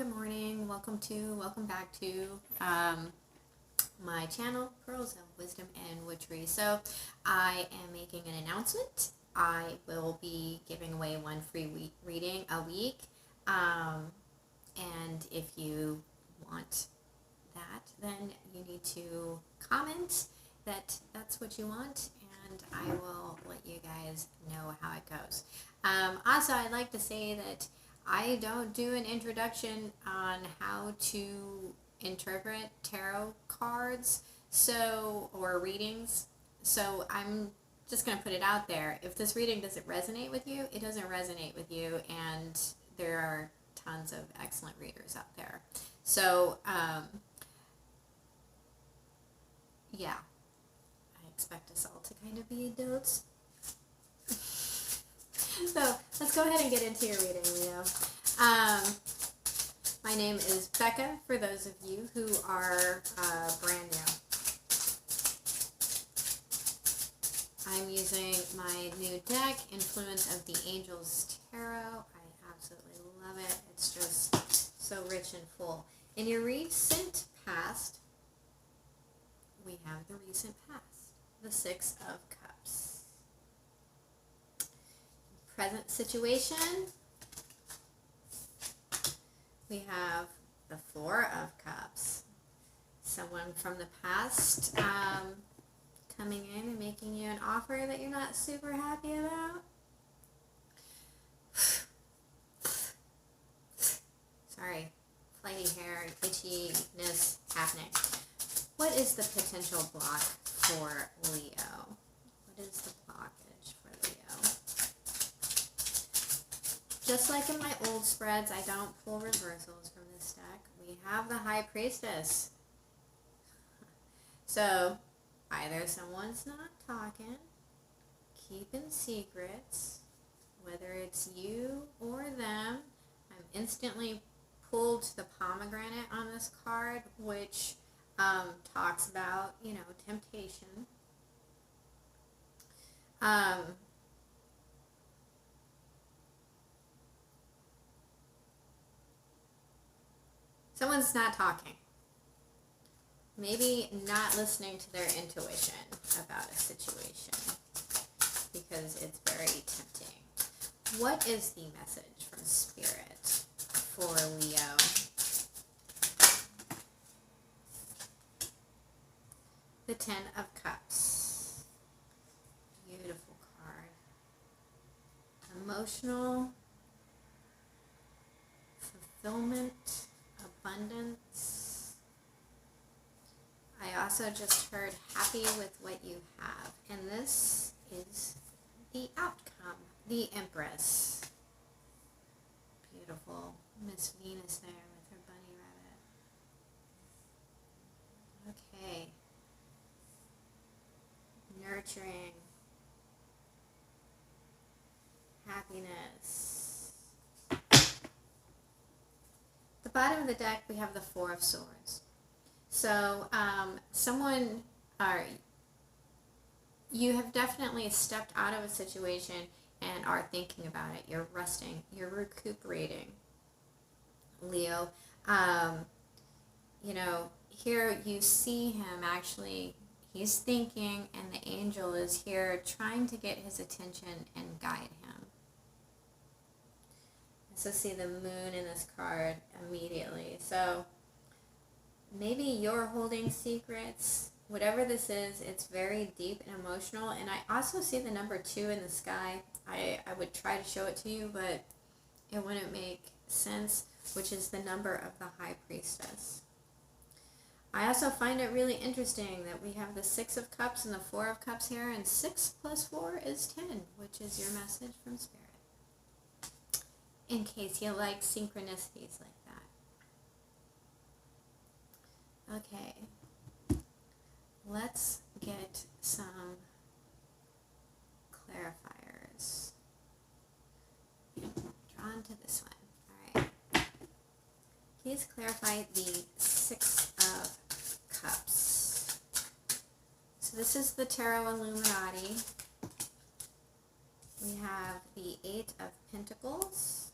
good morning. Welcome back to my channel, Pearls of Wisdom and Witchery. So I am making an announcement. I will be giving away one free reading a week. And if you want that, then you need to comment that that's what you want, and I will let you guys know how it goes. Also, I'd like to say that I don't do an introduction on how to interpret tarot cards, or readings. So I'm just going to put it out there. If this reading doesn't resonate with you, it doesn't resonate with you, and there are tons of excellent readers out there. So, yeah, I expect us all to kind of be adults. So let's go ahead and get into your reading, Leo. My name is Becca, for those of you who are brand new. I'm using my new deck, Influence of the Angels Tarot. I absolutely love it. It's just so rich and full. In your recent past, we have the recent past, the Six of Cups. Present situation, we have the Four of Cups. Someone from the past coming in and making you an offer that you're not super happy about. Sorry, flighty hair, itchiness happening. What is the potential block for Leo? What is the blockage for Leo? Just like in my old spreads, I don't pull reversals from this deck. We have the High Priestess. So, either someone's not talking, keeping secrets, whether it's you or them. I'm instantly pulled to the pomegranate on this card, which talks about, temptation. Someone's not talking. Maybe not listening to their intuition about a situation because it's very tempting. What is the message from Spirit for Leo? The Ten of Cups. Beautiful card. Emotional fulfillment, abundance. I also just heard happy with what you have. And this is the outcome. The Empress. Beautiful. Miss Venus there with her bunny rabbit. Okay. Nurturing. Happiness. The bottom of the deck, we have the Four of Swords. So, you have definitely stepped out of a situation and are thinking about it. You're resting. You're recuperating, Leo. Here you see him actually, he's thinking, and the angel is here trying to get his attention and guide him. So see the moon in this card immediately. So maybe you're holding secrets. Whatever this is, it's very deep and emotional. And I also see the number 2 in the sky. I would try to show it to you, but it wouldn't make sense, which is the number of the High Priestess. I also find it really interesting that we have the Six of Cups and the Four of Cups here, and 6 plus 4 is 10, which is your message from Spirit. In case you like synchronicities like that. Okay. Let's get some clarifiers. Drawn to this one. Alright. Please clarify the Six of Cups. So this is the Tarot Illuminati. We have the Eight of Pentacles,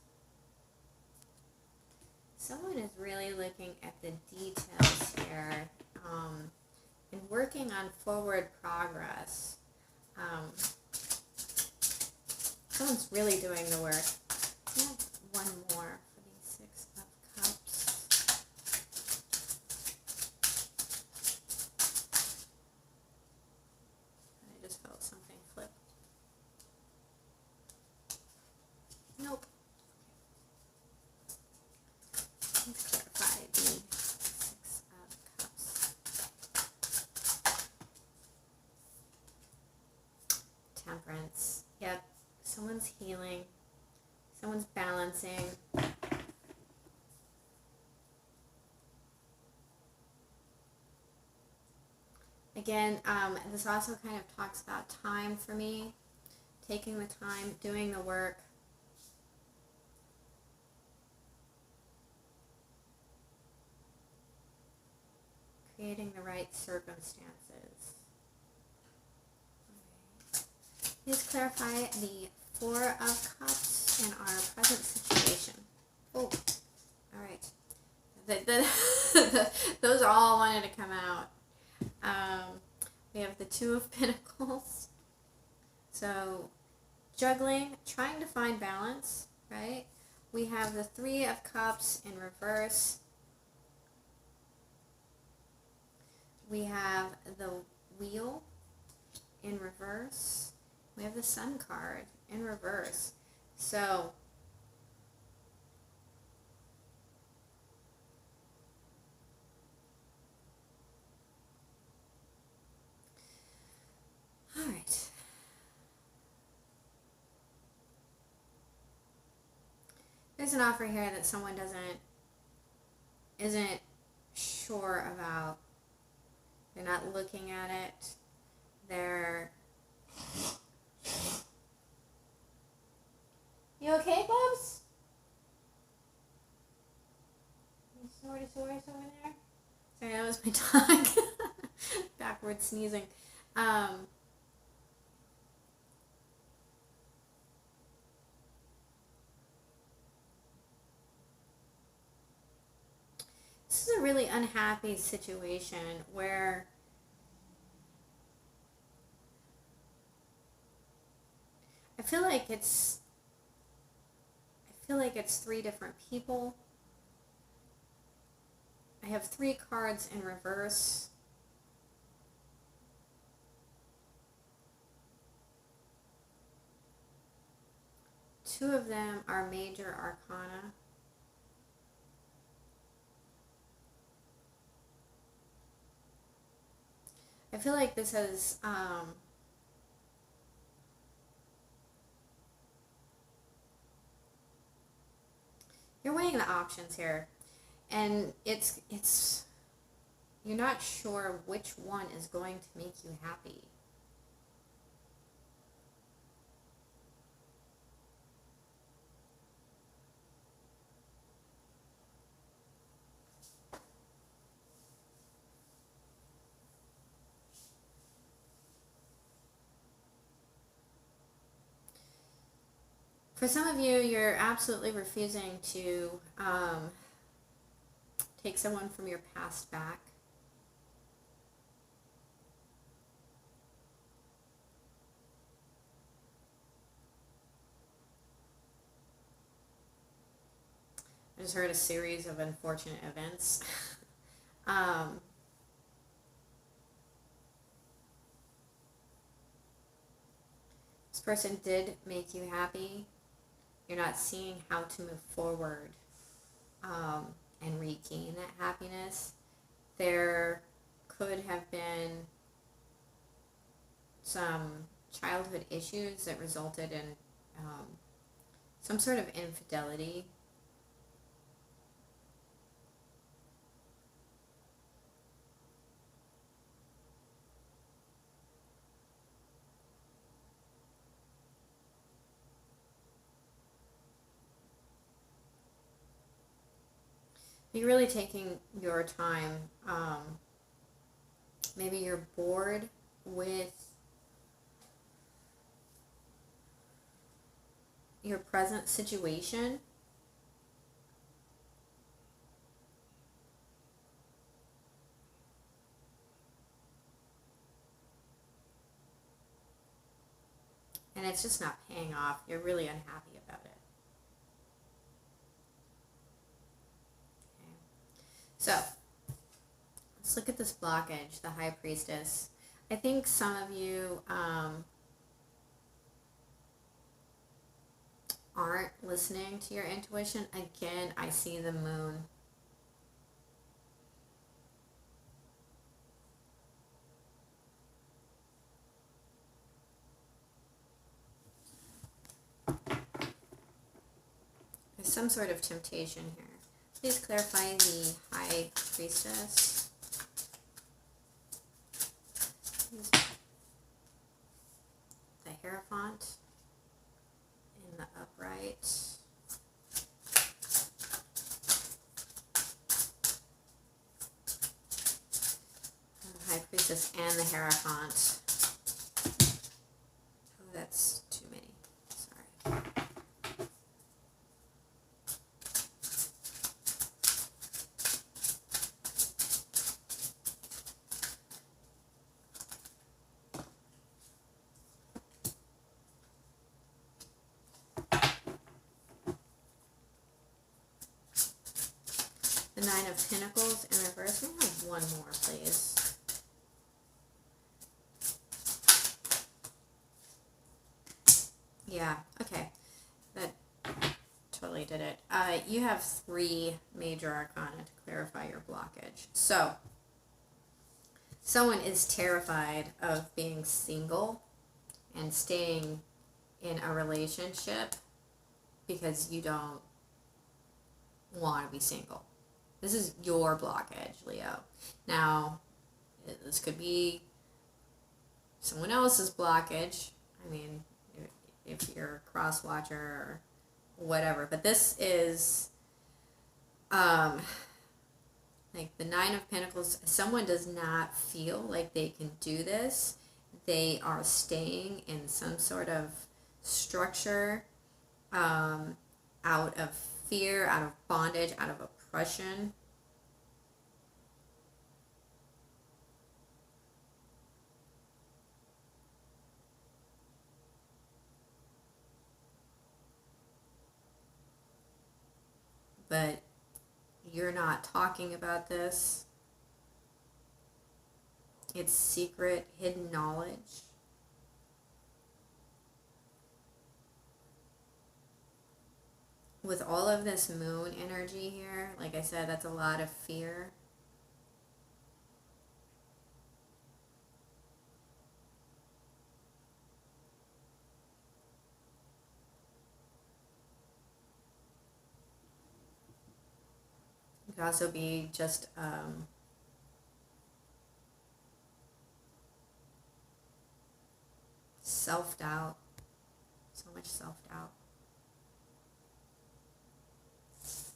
someone is really looking at the details here, and working on forward progress. Someone's really doing the work. I have one more for these Six of Cups. I just felt something flip. Nope. Let's clarify the Six of Cups. Temperance. Yep. Someone's healing. Someone's balancing. Again, this also kind of talks about time for me. Taking the time, doing the work. Creating the right circumstances. Please clarify the Four of Cups in our present situation. Oh, all right. Those all wanted to come out. We have the Two of Pentacles. So, juggling, trying to find balance, right? We have the Three of Cups in reverse. We have the Wheel in reverse. We have the Sun card in reverse. So, all right. There's an offer here that someone isn't sure about. They're not looking at it. They're... You okay, Bubs? You snorty over there? Sorry, that was my dog. Backward sneezing. This is a really unhappy situation where I feel like it's three different people. I have three cards in reverse. Two of them are major arcana. I feel like this has you're weighing the options here, and it's you're not sure which one is going to make you happy. For some of you, you're absolutely refusing to take someone from your past back. I just heard a series of unfortunate events. This person did make you happy. You're not seeing how to move forward and regain that happiness. There could have been some childhood issues that resulted in some sort of infidelity. You're really taking your time. Maybe you're bored with your present situation. and it's just not paying off. You're really unhappy about it. Okay. So let's look at this blockage, the High Priestess. I think some of you aren't listening to your intuition. Again, I see the moon. There's some sort of temptation here. Please clarify the High Priestess. The Hierophant in the upright. The High Priestess and the Hierophant. Oh, that's too many. Sorry. The Nine of Pentacles in reverse. We have one more, please. Yeah, okay. That totally did it. You have 3 major arcana to clarify your blockage. So, someone is terrified of being single and staying in a relationship because you don't want to be single. This is your blockage, Leo. Now, this could be someone else's blockage. I mean, if you're a cross watcher or whatever. But this is like the Nine of Pentacles. Someone does not feel like they can do this. They are staying in some sort of structure, out of fear, out of bondage, out of oppression. But you're not talking about this. It's secret, hidden knowledge. With all of this moon energy here, like I said, that's a lot of fear. It could also be just self-doubt. So much self-doubt. Let's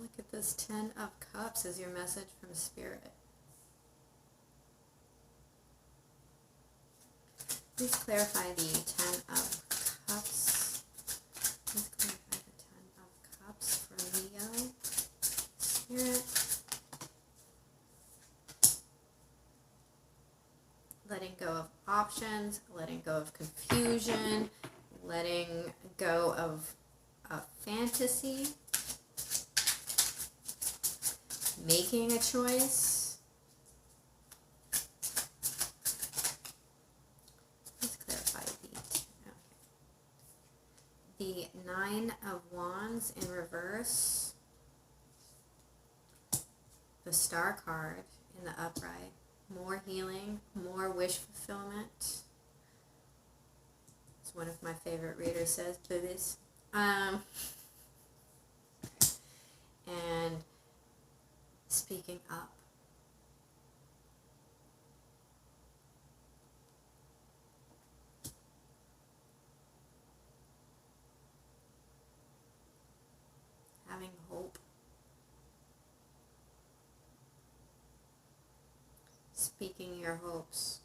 look at this 10 of Cups as your message from Spirit. Please clarify the 10 of Cups. Please clarify the 10 of Cups for Leo. Spirit. Letting go of options, letting go of confusion, letting go of a fantasy, making a choice. Let's clarify the 9 of Wands in reverse, the Star card in the upright. More healing, more wish fulfillment. As one of my favorite readers says, boobies. And speaking up. Having hope. Speaking your hopes.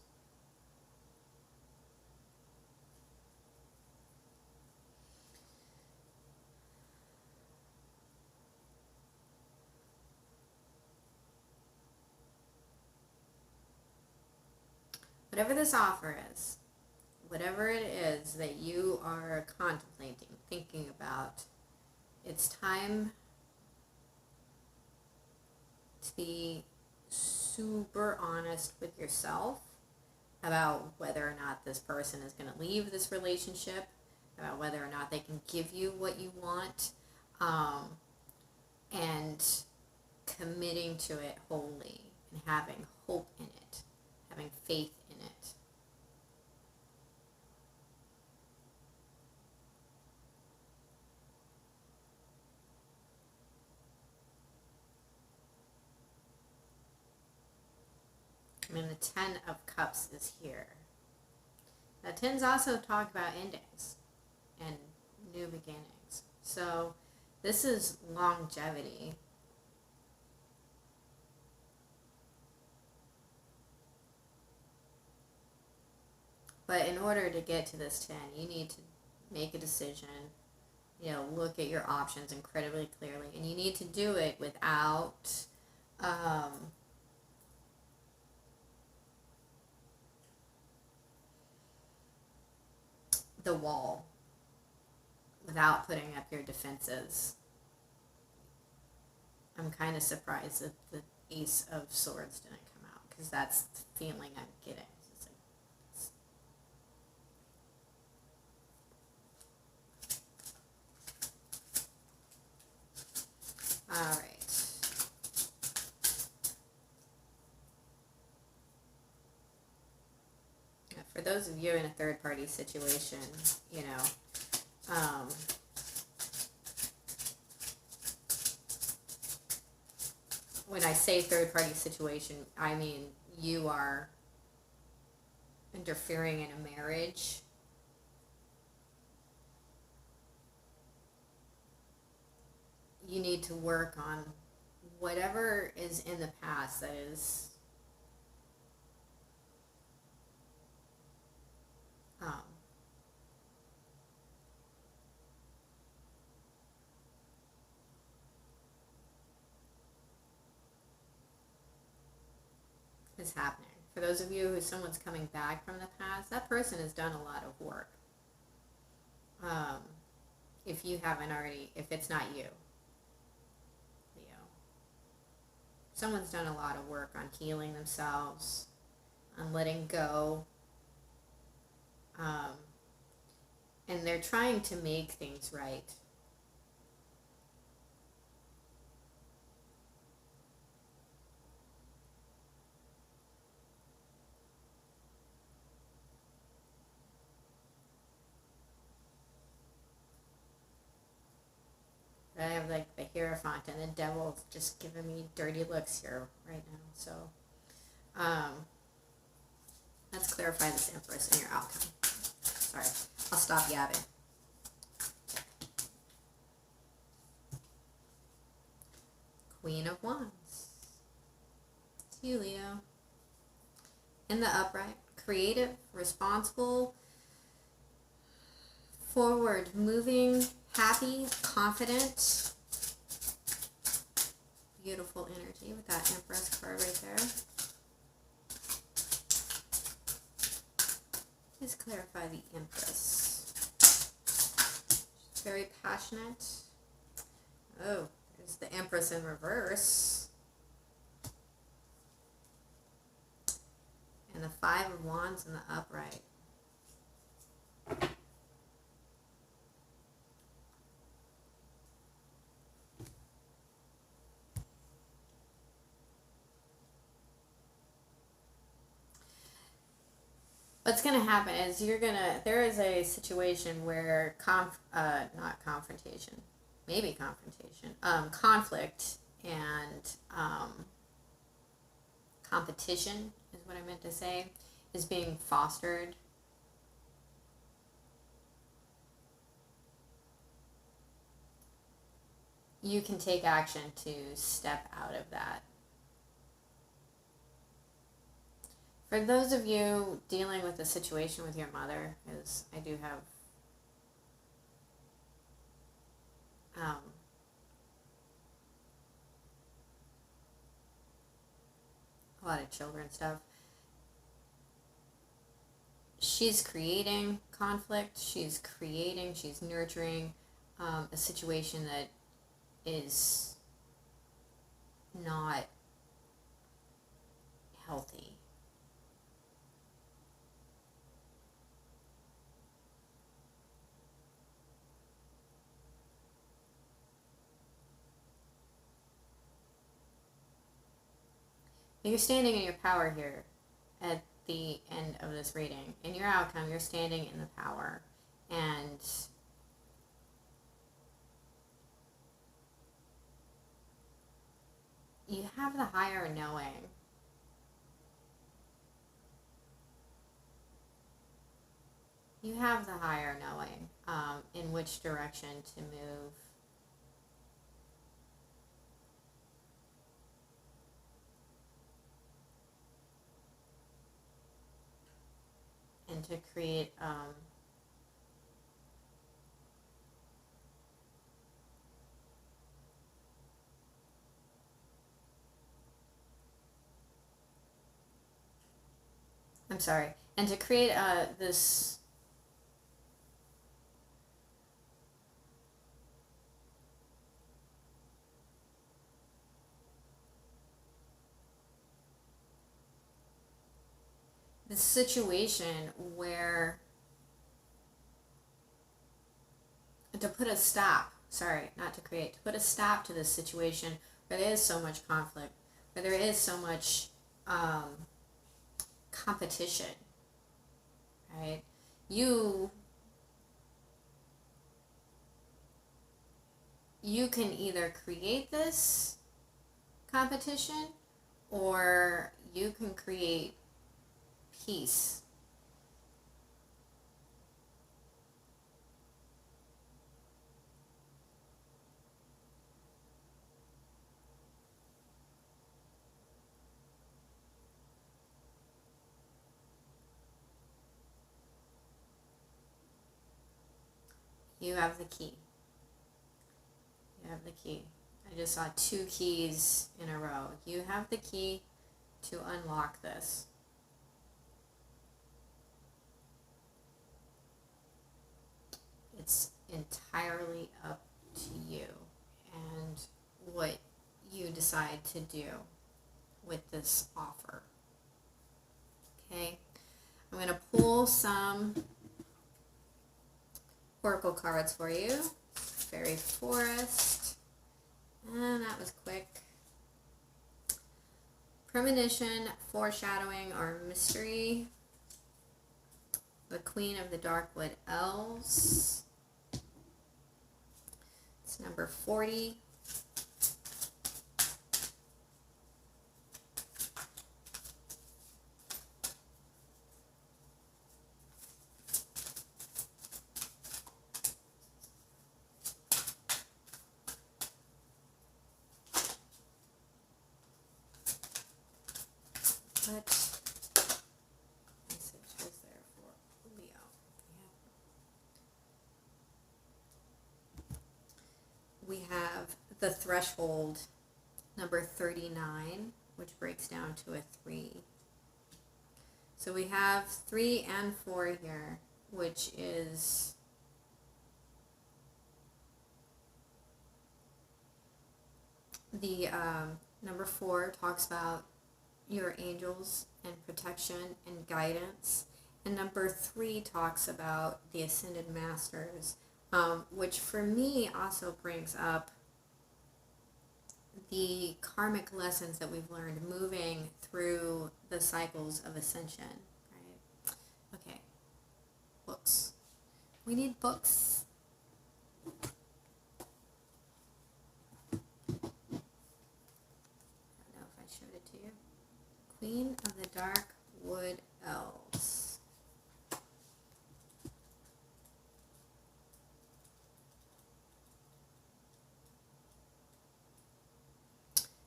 Whatever this offer is, whatever it is that you are contemplating, thinking about, it's time to be super honest with yourself about whether or not this person is going to leave this relationship, about whether or not they can give you what you want, and committing to it wholly and having hope in it, having faith in it. I mean, the Ten of Cups is here. Now, tens also talk about endings and new beginnings. So this is longevity. But in order to get to this 10, you need to make a decision, look at your options incredibly clearly. And you need to do it without the wall, without putting up your defenses. I'm kind of surprised that the Ace of Swords didn't come out, because that's the feeling I'm getting. All right. For those of you in a third-party situation, when I say third-party situation, I mean you are interfering in a marriage. You need to work on whatever is in the past that is happening. For those of you who someone's coming back from the past, that person has done a lot of work. If you haven't already, if it's not you, Leo, someone's done a lot of work on healing themselves, on letting go, and they're trying to make things right. I have like the Hierophant and the Devil just giving me dirty looks here right now. So let's clarify this Empress and your outcome. Sorry, I'll stop yapping. Queen of Wands. It's you, Leo. In the upright, creative, responsible, forward moving, happy, confident. Beautiful energy with that Empress card right there. Let's clarify the Empress. She's very passionate. Oh, there's the Empress in reverse. And the Five of Wands in the upright. What's going to happen is there is a situation where, not confrontation, maybe confrontation, conflict and competition is what I meant to say, is being fostered. You can take action to step out of that. For those of you dealing with a situation with your mother, because I do have a lot of children stuff, she's creating conflict, she's nurturing a situation that is not healthy. You're standing in your power here at the end of this reading. In your outcome, you're standing in the power. And you have the higher knowing. You have the higher knowing in which direction to move. And to create and to create this situation where to put a stop, to put a stop to this situation where there is so much conflict, where there is so much competition, right? You can either create this competition or you can create peace. You have the key. You have the key. I just saw 2 keys in a row. You have the key to unlock this. It's entirely up to you and what you decide to do with this offer. Okay? I'm going to pull some oracle cards for you. Fairy Forest. And that was quick. Premonition, foreshadowing, or mystery. The Queen of the Darkwood Elves. It's number 40. What message is there for Leo? We have the Threshold, number 39, which breaks down to a 3. So we have 3 and 4 here, which is the number 4 talks about your angels and protection and guidance, and number 3 talks about the Ascended Masters, which for me also brings up the karmic lessons that we've learned moving through the cycles of ascension, right? Okay, books. We need books. Queen of the Darkwood Elves.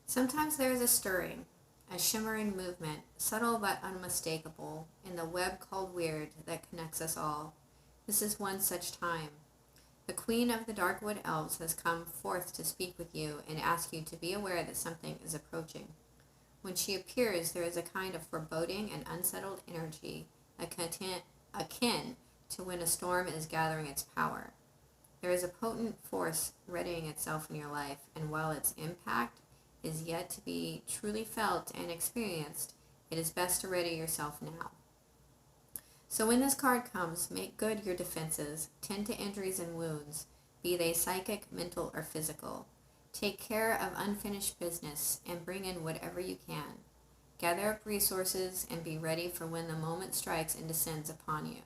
Sometimes there is a stirring, a shimmering movement, subtle but unmistakable, in the web called weird that connects us all. This is one such time. The Queen of the Darkwood Elves has come forth to speak with you and ask you to be aware that something is approaching. When she appears, there is a kind of foreboding and unsettled energy, a akin to when a storm is gathering its power. There is a potent force readying itself in your life, and while its impact is yet to be truly felt and experienced, it is best to ready yourself now. So when this card comes, make good your defenses, tend to injuries and wounds, be they psychic, mental, or physical. Take care of unfinished business and bring in whatever you can. Gather up resources and be ready for when the moment strikes and descends upon you.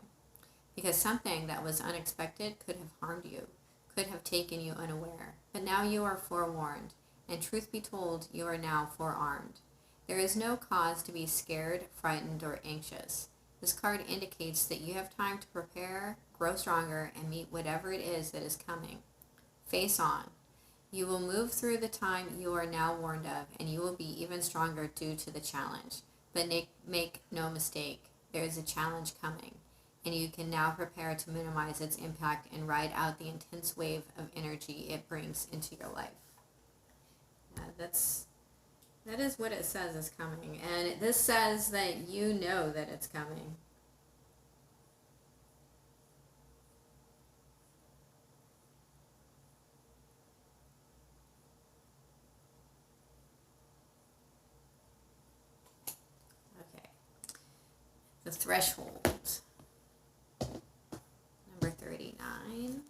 Because something that was unexpected could have harmed you, could have taken you unaware. But now you are forewarned, and truth be told, you are now forearmed. There is no cause to be scared, frightened, or anxious. This card indicates that you have time to prepare, grow stronger, and meet whatever it is that is coming. Face on. You will move through the time you are now warned of, and you will be even stronger due to the challenge. But make no mistake, there is a challenge coming, and you can now prepare to minimize its impact and ride out the intense wave of energy it brings into your life. That is what it says is coming, and this says that you know that it's coming. Okay. The threshold. Number 39.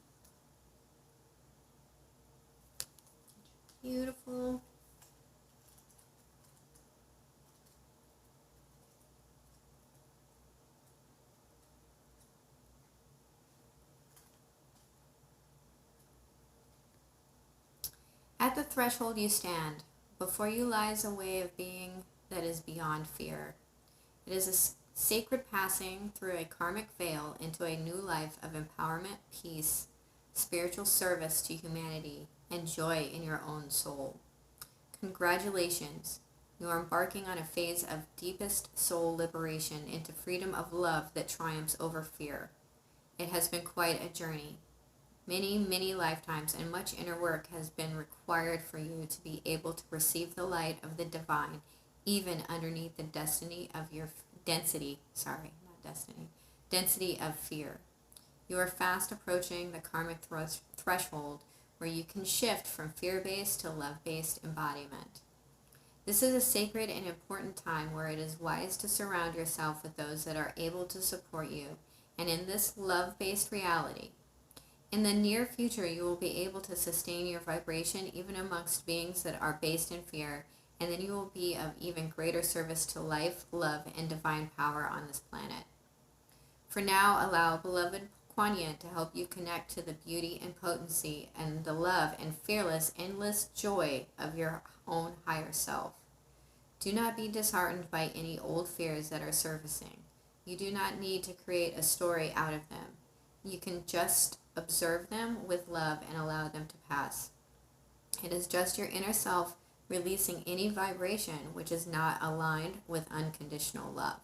Beautiful. At the threshold you stand. Before you lies a way of being that is beyond fear. It is a sacred passing through a karmic veil into a new life of empowerment, peace, spiritual service to humanity, and joy in your own soul. Congratulations! You are embarking on a phase of deepest soul liberation into freedom of love that triumphs over fear. It has been quite a journey. Many, many lifetimes and much inner work has been required for you to be able to receive the light of the divine, even underneath the density of fear. You are fast approaching the karmic threshold where you can shift from fear-based to love-based embodiment. This is a sacred and important time where it is wise to surround yourself with those that are able to support you, and in this love-based reality. In the near future, you will be able to sustain your vibration even amongst beings that are based in fear, and then you will be of even greater service to life, love, and divine power on this planet. For now, allow beloved Kuan Yin to help you connect to the beauty and potency and the love and fearless, endless joy of your own higher self. Do not be disheartened by any old fears that are surfacing. You do not need to create a story out of them. You can just observe them with love and allow them to pass. It is just your inner self releasing any vibration which is not aligned with unconditional love.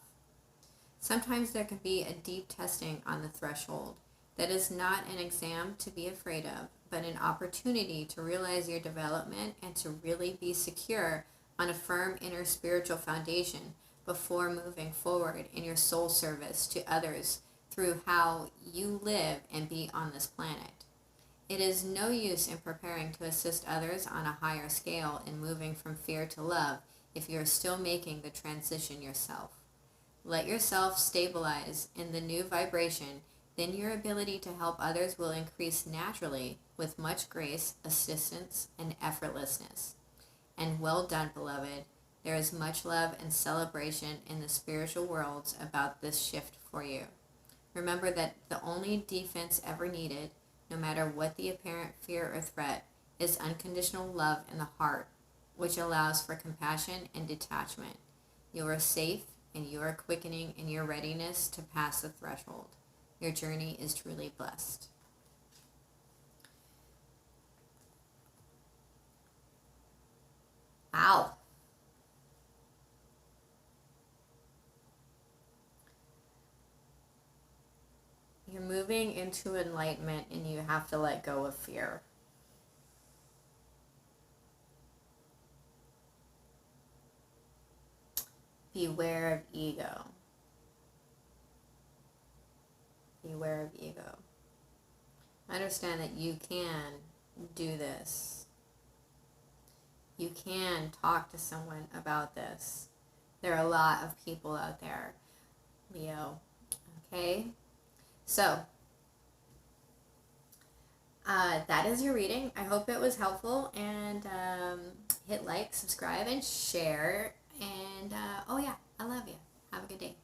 Sometimes there can be a deep testing on the threshold. That is not an exam to be afraid of, but an opportunity to realize your development and to really be secure on a firm inner spiritual foundation before moving forward in your soul service to others through how you live and be on this planet. It is no use in preparing to assist others on a higher scale in moving from fear to love if you are still making the transition yourself. Let yourself stabilize in the new vibration, then your ability to help others will increase naturally with much grace, assistance, and effortlessness. And well done, beloved. There is much love and celebration in the spiritual worlds about this shift for you. Remember that the only defense ever needed, no matter what the apparent fear or threat, is unconditional love in the heart, which allows for compassion and detachment. You are safe, and you are quickening in your readiness to pass the threshold. Your journey is truly blessed. Wow. You're moving into enlightenment and you have to let go of fear. Beware of ego. beware of ego. Understand that you can do this. You can talk to someone about this. There are a lot of people out there, Leo. Okay? So, that is your reading. I hope it was helpful. And hit like, subscribe, and share. And, oh yeah, I love you. Have a good day.